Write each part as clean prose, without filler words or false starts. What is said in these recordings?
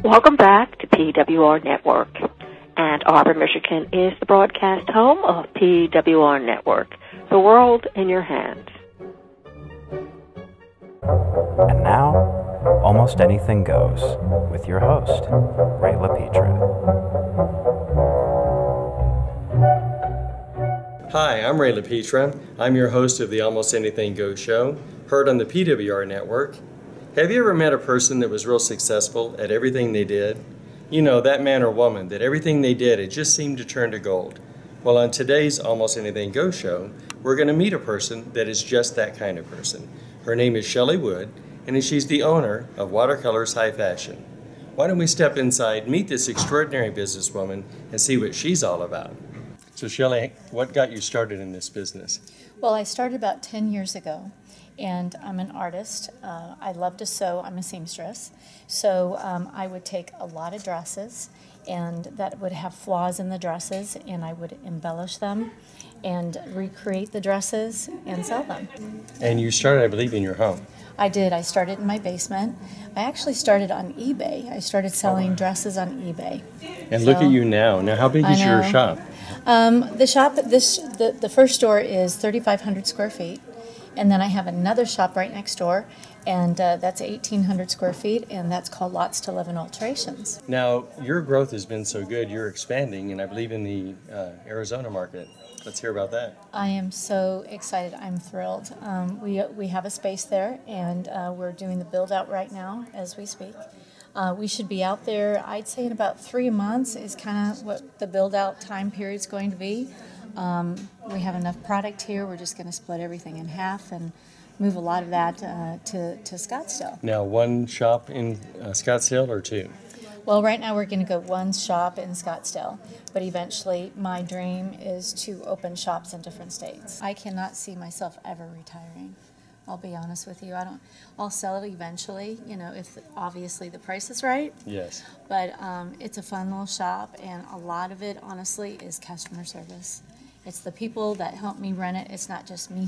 Welcome back to PWR Network. Ann Arbor, Michigan is the broadcast home of PWR Network, the world in your hands. And now, Almost Anything Goes, with your host, LaPietra. Hi, I'm LaPietra. I'm your host of the Almost Anything Goes show, heard on the PWR Network. Have you ever met a person that was real successful at everything they did? You know, that man or woman that everything they did, it just seemed to turn to gold. Well, on today's Almost Anything Goes show, we're going to meet a person that is just that kind of person. Her name is Shelley Wood, and she's the owner of Watercolors High Fashion. Why don't we step inside, meet this extraordinary businesswoman, and see what she's all about. So Shelley, what got you started in this business? Well, I started about 10 years ago. And I'm an artist. I love to sew. I'm a seamstress. So I would take a lot of dresses, and that would have flaws in the dresses, and I would embellish them and recreate the dresses and sell them. And you started, I believe, in your home. I did. I started in my basement. I actually started on eBay. I started selling dresses on eBay. And look at you now. Now, how big is your shop? The shop, the first store is 3,500 square feet. And then I have another shop right next door, and that's 1,800 square feet, and that's called Lots to Live and Alterations. Now, your growth has been so good, you're expanding, and I believe in the Arizona market. Let's hear about that. I am so excited. I'm thrilled. We have a space there, and we're doing the build-out right now as we speak. We should be out there, I'd say in about 3 months is kind of what the build-out time period is going to be. We have enough product here. We're just going to split everything in half and move a lot of that to Scottsdale. Now, one shop in Scottsdale or two? Well, right now we're going to go one shop in Scottsdale, but eventually my dream is to open shops in different states. I cannot see myself ever retiring. I'll be honest with you. I'll sell it eventually, you know, if obviously the price is right. Yes. But it's a fun little shop, and a lot of it, honestly, is customer service. It's the people that help me run it. It's not just me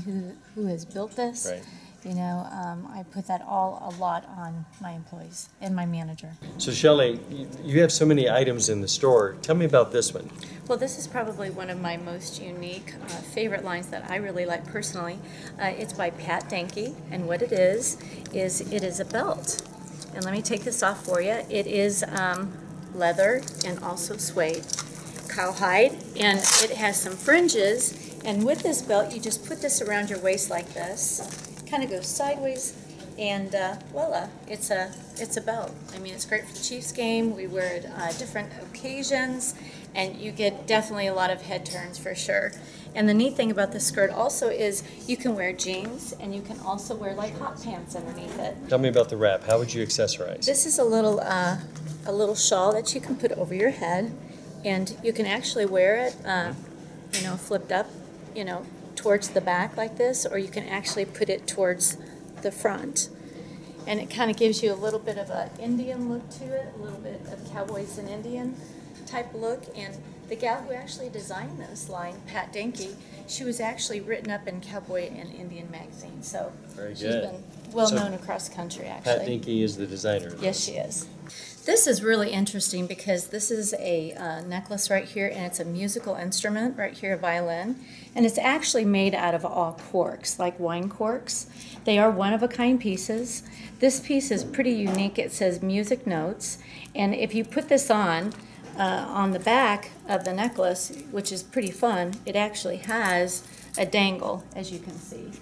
who has built this. Right. You know, I put that a lot on my employees and my manager. So Shelley, you have so many items in the store. Tell me about this one. Well, this is probably one of my most unique favorite lines that I really like personally. It's by Pat Denke, and what it is it is a belt. And let me take this off for you. It is leather and also suede, cowhide, and it has some fringes. And with this belt, you just put this around your waist like this. Kind of goes sideways, and voila, it's a belt. I mean, it's great for the Chiefs game. We wear it different occasions, and you get definitely a lot of head turns for sure. And the neat thing about this skirt also is you can wear jeans, and you can also wear like hot pants underneath it. Tell me about the wrap. How would you accessorize? This is a little shawl that you can put over your head, and you can actually wear it, you know, flipped up, you know, towards the back like this, or you can actually put it towards the front. And it kind of gives you a little bit of an Indian look to it, a little bit of Cowboys and Indian type look. And the gal who actually designed this line, Pat Denke, she was actually written up in Cowboy and Indian magazine. So she's been well known across the country, actually. Pat Denke is the designer. Yes, she is. This is really interesting because this is a necklace right here, and it's a musical instrument right here, a violin, and it's actually made out of all corks, like wine corks. They are one-of-a-kind pieces. This piece is pretty unique. It says music notes, and if you put this on the back of the necklace, which is pretty fun, it actually has a dangle, as you can see.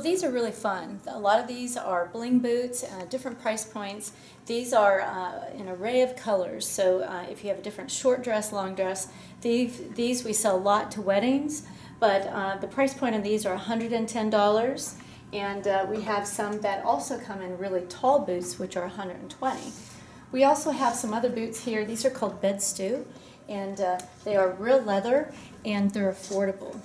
These are really fun. A lot of these are bling boots, different price points. These are an array of colors, so if you have a different short dress, long dress, these we sell a lot to weddings, but the price point of these are $110, and we have some that also come in really tall boots, which are $120. We also have some other boots here. These are called bed stew, and they are real leather, and they're affordable.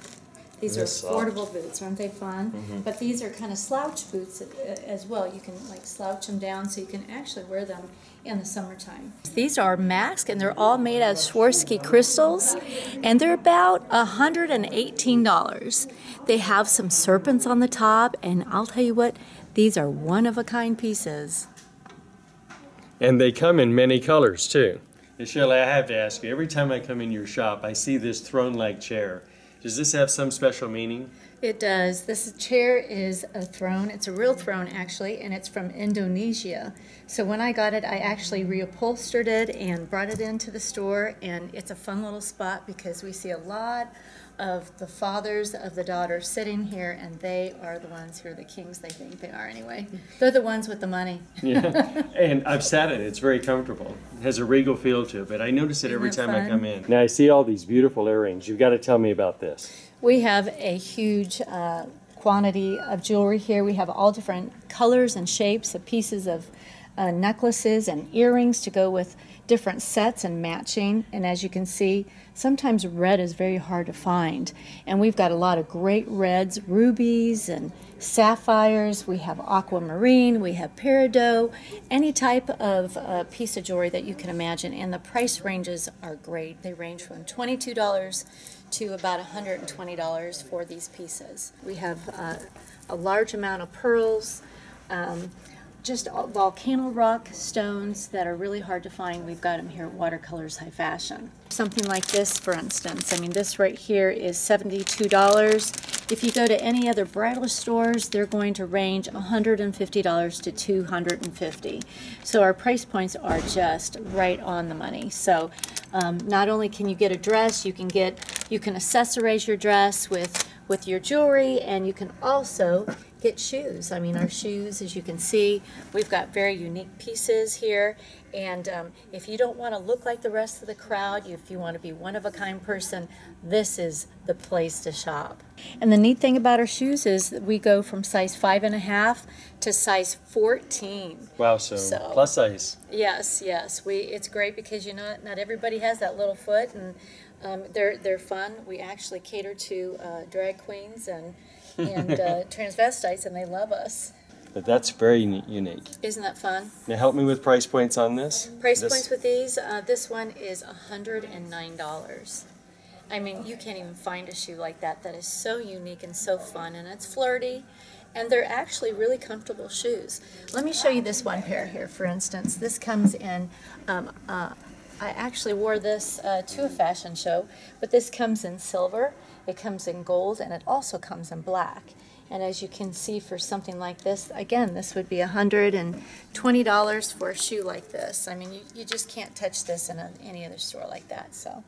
These are affordable boots, aren't they fun? Mm-hmm. But these are kind of slouch boots as well. You can like slouch them down so you can actually wear them in the summertime. These are masked, and they're all made out of Swarovski crystals, and they're about $118. They have some serpents on the top, and I'll tell you what, these are one-of-a-kind pieces. And they come in many colors too. And Shelley, I have to ask you, every time I come in your shop, I see this throne-like chair. Does this have some special meaning? It does. This chair is a throne. It's a real throne, actually, and it's from Indonesia. So when I got it, I actually reupholstered it and brought it into the store, and it's a fun little spot because we see a lot of the fathers of the daughters sitting here, and they are the ones who are the kings. They think they are anyway. They're the ones with the money. Yeah, and I've sat in it. It's very comfortable. It has a regal feel to it, but I notice it every time I come in. Now I see all these beautiful earrings. You've got to tell me about this. We have a huge quantity of jewelry here. We have all different colors and shapes of pieces of necklaces and earrings to go with different sets and matching. And as you can see, sometimes red is very hard to find. And we've got a lot of great reds, rubies and sapphires. We have aquamarine, we have peridot, any type of piece of jewelry that you can imagine. And the price ranges are great. They range from $22 to about $120 for these pieces. We have a large amount of pearls, just volcano rock stones that are really hard to find. We've got them here at Watercolors High Fashion. Something like this, for instance. I mean, this right here is $72. If you go to any other bridal stores, they're going to range $150 to $250. So our price points are just right on the money. So not only can you get a dress, you can accessorize your dress with your jewelry, and you can also get shoes. I mean, our shoes, as you can see, we've got very unique pieces here, and if you don't want to look like the rest of the crowd, if you want to be one-of-a-kind person, this is the place to shop. And the neat thing about our shoes is that we go from size 5.5 to size 14. Wow, so plus size. Yes, yes. It's great because not everybody has that little foot, and they're fun. We actually cater to drag queens and transvestites, and they love us. But that's very unique. Isn't that fun? Now help me with price points on this. Points with these, this one is $109. I mean, you can't even find a shoe like that is so unique and so fun, and it's flirty, and they're actually really comfortable shoes. Let me show you this one pair here, for instance. This comes in, I actually wore this to a fashion show, but this comes in silver, it comes in gold, and it also comes in black. And as you can see, for something like this, again, this would be $120 for a shoe like this. I mean, you just can't touch this in any other store like that. So,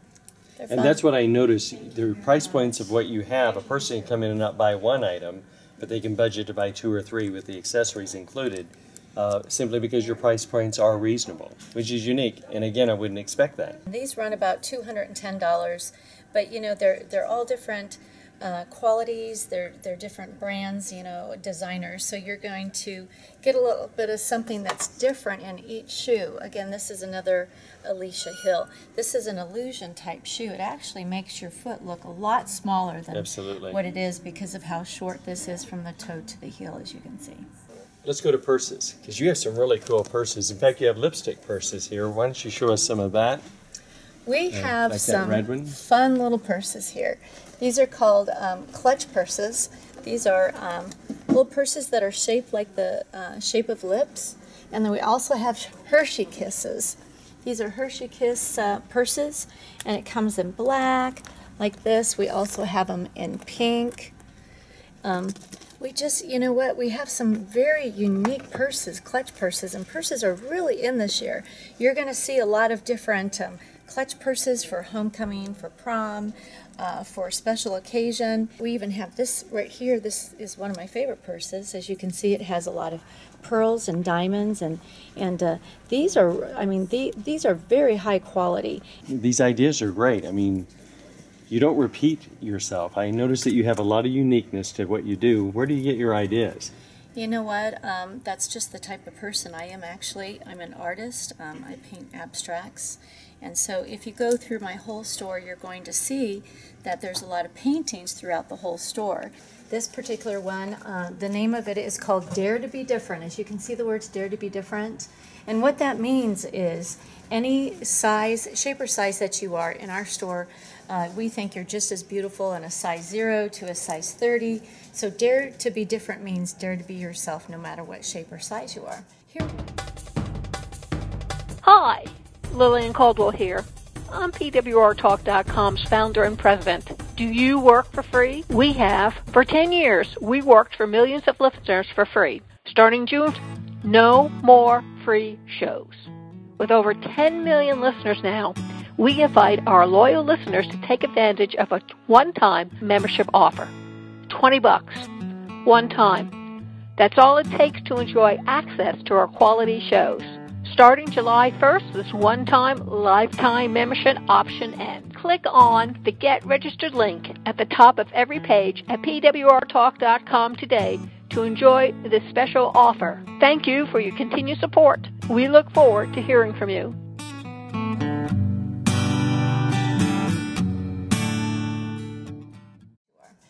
they're fun. And that's what I noticed. The price points of what you have, a person can come in and not buy one item, but they can budget to buy 2 or 3 with the accessories included, simply because your price points are reasonable, which is unique. And again, I wouldn't expect that. These run about $210, but they're all different qualities, they're different brands, designers, so you're going to get a little bit of something that's different in each shoe. Again, this is another Alicia Hill. This is an illusion type shoe. It actually makes your foot look a lot smaller than what it is because of how short this is from the toe to the heel, as you can see. Let's go to purses, because you have some really cool purses. In fact, you have lipstick purses here. Why don't you show us some of that? We have like some fun little purses here. These are called clutch purses. These are little purses that are shaped like the shape of lips. And then we also have Hershey Kisses. These are Hershey Kiss purses, and it comes in black like this. We also have them in pink. We just, we have some very unique purses, clutch purses, and purses are really in this year. You're going to see a lot of different clutch purses for homecoming, for prom, for a special occasion. We even have this right here. This is one of my favorite purses. As you can see, it has a lot of pearls and diamonds, and these are, these are very high quality. These ideas are great. I mean, you don't repeat yourself. I notice that you have a lot of uniqueness to what you do. Where do you get your ideas? You know what? That's just the type of person I am, actually. I'm an artist. I paint abstracts. And so if you go through my whole store, you're going to see that there's a lot of paintings throughout the whole store. This particular one, the name of it is called Dare to Be Different. As you can see, the words Dare to Be Different. And what that means is any size, shape or size that you are in our store, we think you're just as beautiful in a size 0 to a size 30. So dare to be different means dare to be yourself no matter what shape or size you are. Here. Hi, Lillian Caldwell here. I'm PWRTalk.com's founder and president. Do you work for free? We have. For 10 years, we worked for millions of listeners for free. Starting June, no more free shows. With over 10 million listeners now, we invite our loyal listeners to take advantage of a one-time membership offer. $20, one time. That's all it takes to enjoy access to our quality shows. Starting July 1st, this one-time lifetime membership option ends. Click on the Get Registered link at the top of every page at pwrtalk.com today to enjoy this special offer. Thank you for your continued support. We look forward to hearing from you.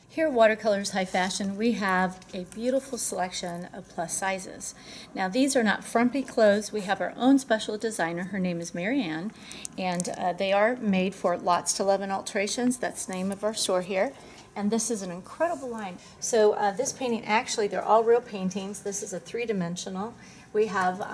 Here at Watercolors High Fashion, we have a beautiful selection of plus sizes. Now, these are not frumpy clothes. We have our own special designer. Her name is Marianne, and they are made for Lots to Love and Alterations. That's the name of our store here. And this is an incredible line. So this painting, actually, they're all real paintings. This is a three-dimensional. We have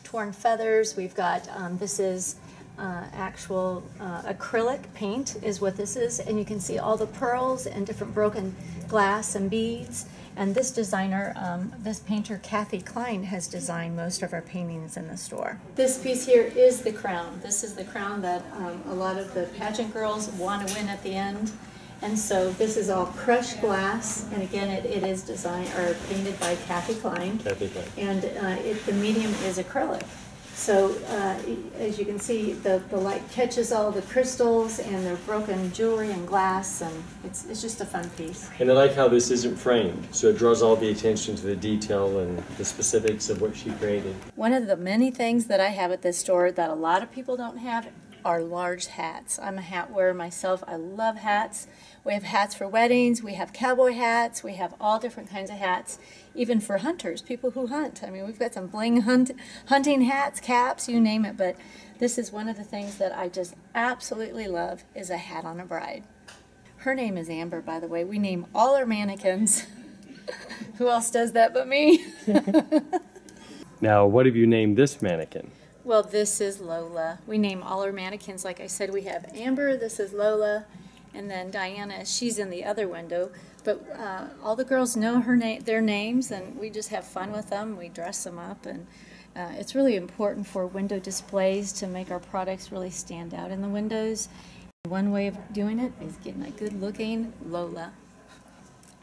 torn feathers. We've got, this is actual acrylic paint is what this is, and you can see all the pearls and different broken glass and beads. And this designer, this painter Kathy Klein, has designed most of our paintings in the store. This piece here is the crown. This is the crown that a lot of the pageant girls want to win at the end. And so this is all crushed glass, and again, it is designed or painted by Kathy Klein. And the medium is acrylic. So as you can see, the light catches all the crystals and their broken jewelry and glass, and it's just a fun piece. And I like how this isn't framed, so it draws all the attention to the detail and the specifics of what she created. One of the many things that I have at this store that a lot of people don't have are large hats. I'm a hat wearer myself. I love hats. We have hats for weddings, we have cowboy hats, we have all different kinds of hats, even for hunters, people who hunt. I mean, we've got some bling hunting hats, caps, you name it, but this is one of the things that I just absolutely love is a hat on a bride. Her name is Amber, by the way. We name all our mannequins. Who else does that but me? Now, what have you named this mannequin? Well, this is Lola. We name all our mannequins. Like I said, we have Amber, this is Lola, and then Diana, she's in the other window. But all the girls know their names, and we just have fun with them. We dress them up, and it's really important for window displays to make our products really stand out in the windows. One way of doing it is getting a good-looking Lola.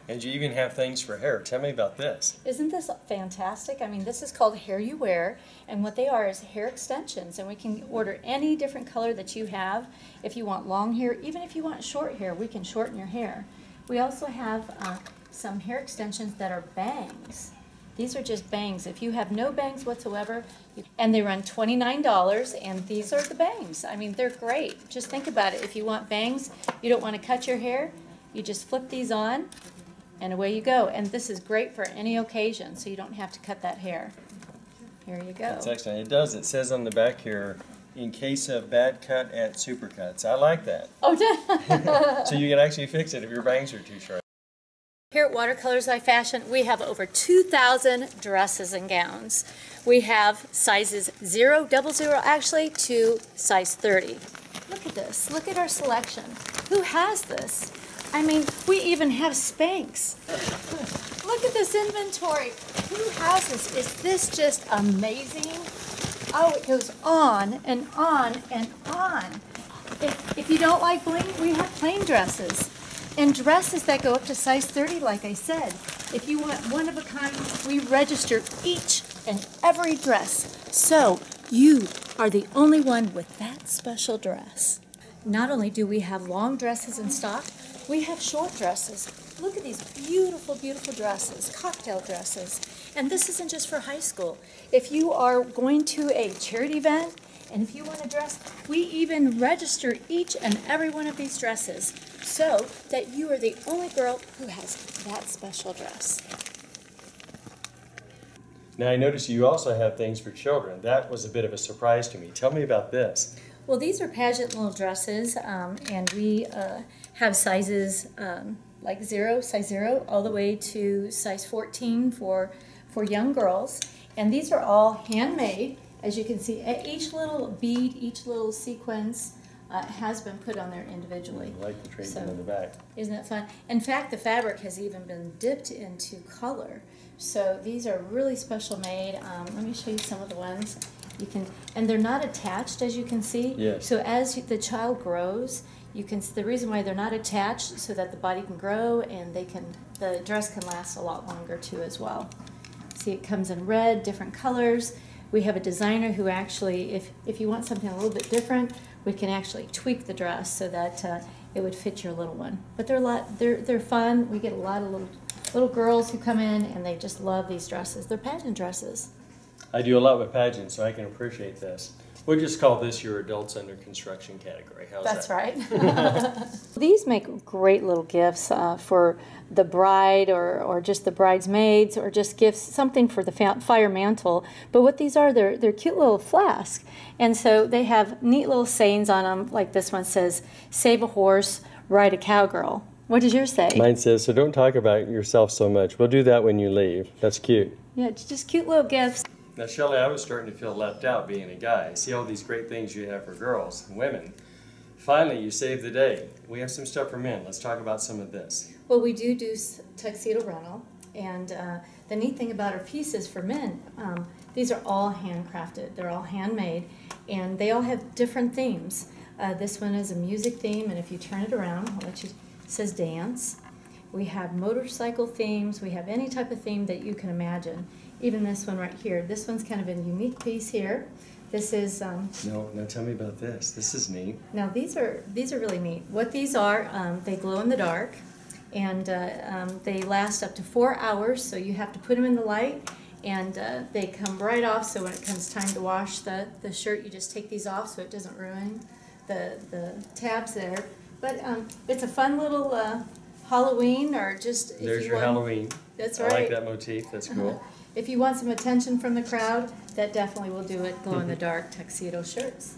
And you even have things for hair. Tell me about this. Isn't this fantastic? I mean, this is called Hair You Wear, and what they are is hair extensions, and we can order any different color that you have. If you want long hair, even if you want short hair, we can shorten your hair. We also have some hair extensions that are bangs. These are just bangs. If you have no bangs whatsoever, and they run $29, and these are the bangs. I mean, they're great. Just think about it. If you want bangs, you don't want to cut your hair, you just flip these on, and away you go. And this is great for any occasion, so you don't have to cut that hair. Here you go. That's excellent. It does. It says on the back here, in case of bad cut at Supercuts. I like that. Oh, so you can actually fix it if your bangs are too short. Here at Watercolors High Fashion, we have over 2,000 dresses and gowns. We have sizes 0, 00 actually, to size 30. Look at this. Look at our selection. Who has this? I mean, we even have Spanx. Look at this inventory. Who has this? Is this just amazing? Oh, it goes on and on and on. If you don't like bling, we have plain dresses. And dresses that go up to size 30, like I said. If you want one of a kind, we register each and every dress. So you are the only one with that special dress. Not only do we have long dresses in stock, we have short dresses. Look at these beautiful, beautiful dresses, cocktail dresses. And this isn't just for high school. If you are going to a charity event, and if you want a dress, we even register each and every one of these dresses so that you are the only girl who has that special dress. Now I notice you also have things for children. That was a bit of a surprise to me. Tell me about this. Well, these are pageant little dresses, and we have sizes like size 0, all the way to size 14 for young girls. And these are all handmade. As you can see, each little bead, each little sequence has been put on there individually. I like the treatment in the back. Isn't that fun? In fact, the fabric has even been dipped into color. So these are really special made. Let me show you some of the ones. You can, and they're not attached, as you can see. Yes. So as the child grows, you can. The reason why they're not attached so that the body can grow and the dress can last a lot longer too as well. See, it comes in red, different colors. We have a designer who actually, if you want something a little bit different, we can actually tweak the dress so that it would fit your little one. But they're fun. We get a lot of little girls who come in and they just love these dresses. They're pageant dresses. I do a lot with pageants, so I can appreciate this. We'll just call this your adults under construction category. How's That's that? right. These make great little gifts for the bride or just the bridesmaids, or just gifts, something for the fire mantle. But what these are, they're cute little flasks. And so they have neat little sayings on them, like this one says, "Save a horse, ride a cowgirl." What does yours say? Mine says, "So don't talk about yourself so much. We'll do that when you leave." That's cute. Yeah, it's just cute little gifts. Now, Shelley, I was starting to feel left out being a guy. I see all these great things you have for girls and women. Finally, you saved the day. We have some stuff for men. Let's talk about some of this. Well, we do tuxedo rental, and the neat thing about our pieces for men, these are all handcrafted. They're all handmade, and they all have different themes. This one is a music theme, and if you turn it around, it says dance. We have motorcycle themes. We have any type of theme that you can imagine. Even this one right here. This one's kind of a unique piece here. This is No, tell me about this. This is neat. Now these are really neat. What these are, they glow in the dark, and they last up to 4 hours. So you have to put them in the light, and they come right off. So when it comes time to wash the shirt, you just take these off so it doesn't ruin the tabs there. But it's a fun little Halloween, or just There's your Halloween. That's right. I like that motif. That's cool. If you want some attention from the crowd, that definitely will do it. Glow-in-the-dark tuxedo shirts.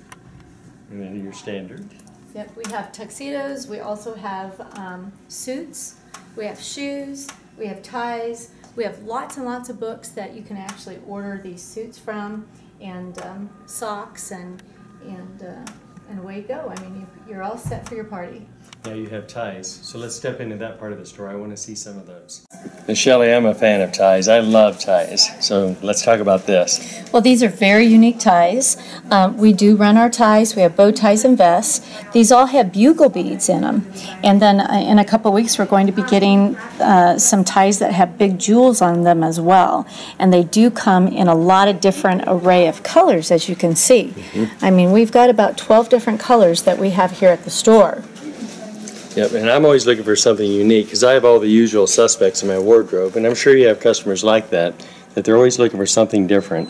And then your standard. Yep, we have tuxedos. We also have suits. We have shoes. We have ties. We have lots and lots of books that you can actually order these suits from, and socks, and away you go. I mean, you're all set for your party. Now you have ties, so let's step into that part of the store. I want to see some of those. Now, Shelley, I'm a fan of ties. I love ties, so let's talk about this. Well, these are very unique ties. We do run our ties. We have bow ties and vests. These all have bugle beads in them. And then in a couple of weeks, we're going to be getting some ties that have big jewels on them as well. And they do come in a lot of different array of colors, as you can see. Mm-hmm. I mean, we've got about 12 different colors that we have here at the store. Yep, and I'm always looking for something unique because I have all the usual suspects in my wardrobe, and I'm sure you have customers like that they're always looking for something different.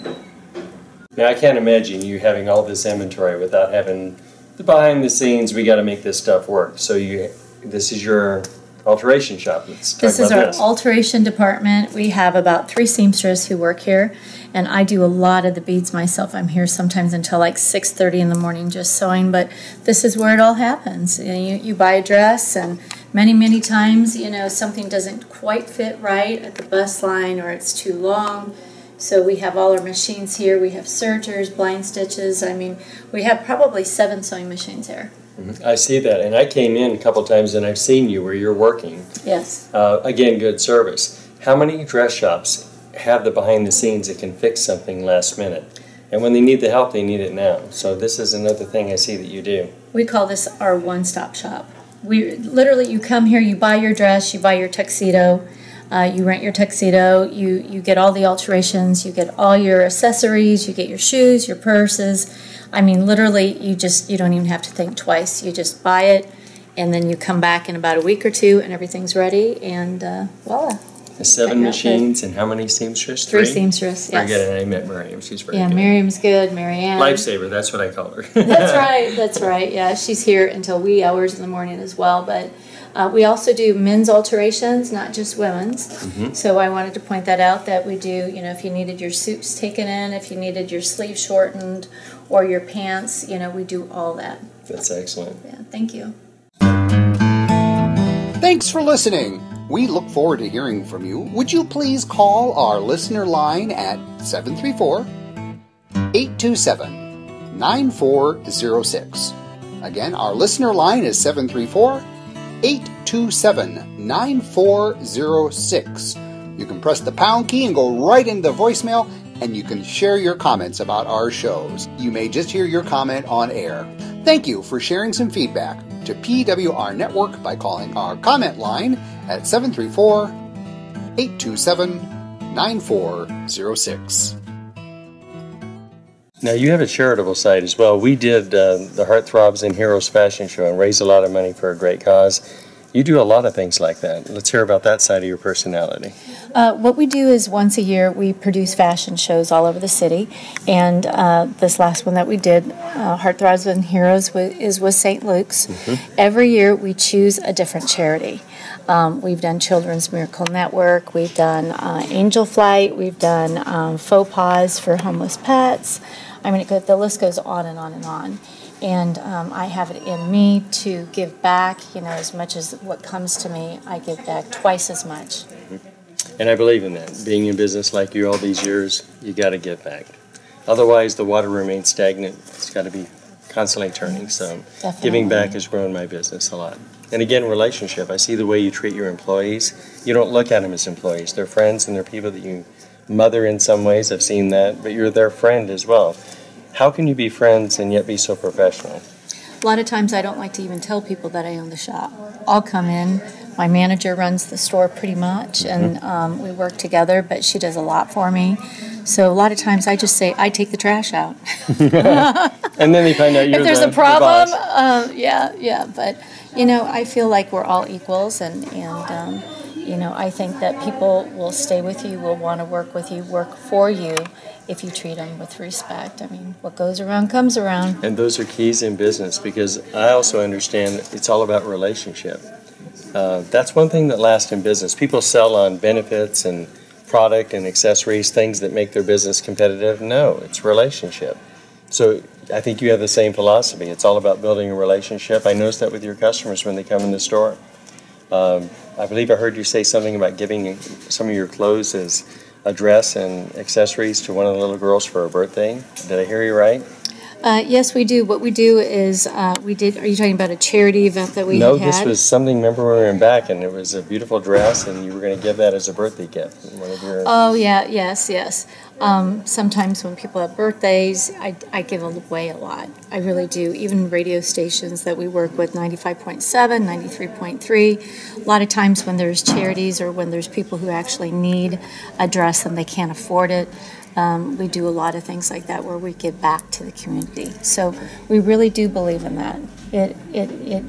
Now, I can't imagine you having all this inventory without having the behind the scenes, we got to make this stuff work. So this is your alteration shop. This is our alteration department. We have about 3 seamstresses who work here, and I do a lot of the beads myself. I'm here sometimes until like 6:30 in the morning just sewing, but this is where it all happens. You buy a dress, and many times, something doesn't quite fit right at the bust line, or it's too long. So we have all our machines here. We have sergers, blind stitches. I mean, we have probably 7 sewing machines here. I see that, and I came in a couple times and I've seen you where you're working. Yes. Again, good service. How many dress shops have the behind the scenes that can fix something last minute? And when they need the help, they need it now. So this is another thing I see that you do. We call this our one-stop shop. You come here, you buy your dress, you buy your tuxedo, you rent your tuxedo, you get all the alterations, you get all your accessories, you get your shoes, your purses. I mean, literally, you don't even have to think twice. You just buy it, and then you come back in about a week or 2, and everything's ready, and voila. 7 machines, and how many seamstresses? 3 seamstresses, yes. Forget it, I met Miriam. She's very good. Yeah, Miriam's good, Marianne. Lifesaver, that's what I call her. That's right, yeah. She's here until wee hours in the morning as well, but we also do men's alterations, not just women's. Mm-hmm. So I wanted to point that out, that we do, if you needed your suits taken in, if you needed your sleeves shortened, or your pants, we do all that. That's excellent. Yeah, thank you. Thanks for listening. We look forward to hearing from you. Would you please call our listener line at 734 734-827-9406. Again, our listener line is 734-827-9406. You can press the pound key and go right into voicemail, and you can share your comments about our shows. You may just hear your comment on air. Thank you for sharing some feedback to PWR Network by calling our comment line at 734-827-9406. Now, you have a charitable side as well. We did the Heartthrobs and Heroes Fashion Show and raised a lot of money for a great cause. You do a lot of things like that. Let's hear about that side of your personality. What we do is once a year we produce fashion shows all over the city, and this last one that we did, Heartthrobs and Heroes, is with St. Luke's. Mm-hmm. Every year we choose a different charity. We've done Children's Miracle Network, we've done Angel Flight, we've done Faux Paws for homeless pets. I mean, the list goes on and on and on. And I have it in me to give back, as much as what comes to me, I give back twice as much. And I believe in that. Being in business like you all these years, you got to give back. Otherwise, the water remains stagnant. It's got to be constantly turning. So Definitely. Giving back has grown my business a lot. And again, relationship. I see the way you treat your employees. You don't look at them as employees. They're friends and they're people that you mother in some ways. I've seen that. But you're their friend as well. How can you be friends and yet be so professional? A lot of times I don't like to even tell people that I own the shop. I'll come in. My manager runs the store pretty much, and we work together, but she does a lot for me. So a lot of times I just say, I take the trash out. And then they find out you're if there's the a problem, boss. yeah. But, I feel like we're all equals, and I think that people will stay with you, will want to work with you, work for you, if you treat them with respect. I mean, what goes around comes around. And those are keys in business, because I also understand it's all about relationship. That's one thing that lasts in business. People sell on benefits and product and accessories, things that make their business competitive. No, it's relationship. So I think you have the same philosophy. It's all about building a relationship. I noticed that with your customers when they come in the store. I believe I heard you say something about giving some of your clothes as a dress and accessories to one of the little girls for her birthday. Did I hear you right? Yes, we do. What we do is are you talking about a charity event that we had? No, this was something, remember we were in back and it was a beautiful dress and you were going to give that as a birthday gift. One of your... Oh, yeah, yes. Sometimes when people have birthdays, I give away a lot. I really do. Even radio stations that we work with, 95.7, 93.3. A lot of times when there's charities or when there's people who actually need a dress and they can't afford it, we do a lot of things like that where we give back to the community. So we really do believe in that. It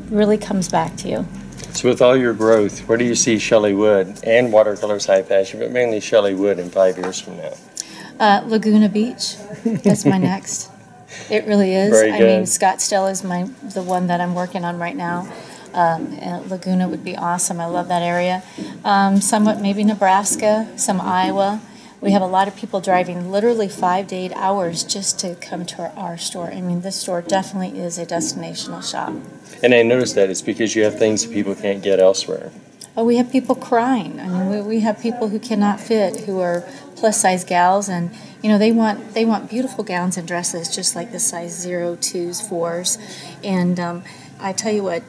really comes back to you. So with all your growth, where do you see Shelley Wood and Watercolors High Fashion, but mainly Shelley Wood in 5 years from now? Laguna Beach. That's my next. It really is. Very good. I mean, Scottsdale is the one that I'm working on right now. And Laguna would be awesome. I love that area. Somewhat maybe Nebraska, some Iowa. We have a lot of people driving literally 5 to 8 hours just to come to our store. I mean, this store definitely is a destinational shop. And I noticed that it's because you have things that people can't get elsewhere. Oh, we have people crying. I mean, we have people who cannot fit, who are plus-size gals, and they want beautiful gowns and dresses, just like the size 0, 2s, 4s, and I tell you what,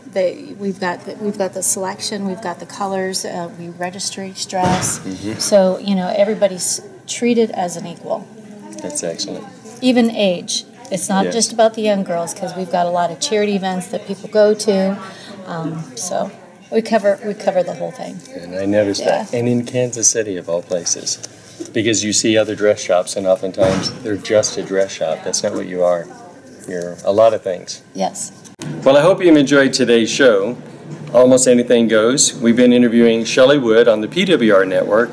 we've got the selection, we've got the colors, we register each dress, so everybody's treated as an equal. That's excellent. Even age. It's not just about the young girls, because we've got a lot of charity events that people go to, so we cover the whole thing. And I noticed that, and in Kansas City of all places, because you see other dress shops, and oftentimes they're just a dress shop. That's not what you are. You're a lot of things. Yes. Well, I hope you enjoyed today's show. Almost Anything Goes. We've been interviewing Shelley Wood on the PWR Network,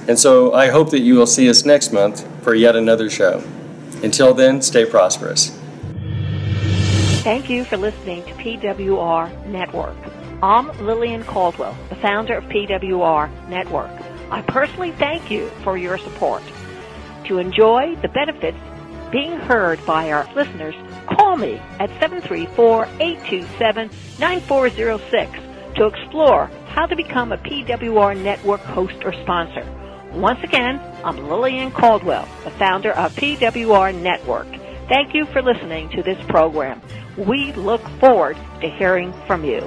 and so I hope that you will see us next month for yet another show. Until then, stay prosperous. Thank you for listening to PWR Network. I'm Lillian Caldwell, the founder of PWR Network. I personally thank you for your support. To enjoy the benefits being heard by our listeners, call me at 734-827-9406 to explore how to become a PWR Network host or sponsor. Once again, I'm Lillian Caldwell, the founder of PWR Network. Thank you for listening to this program. We look forward to hearing from you.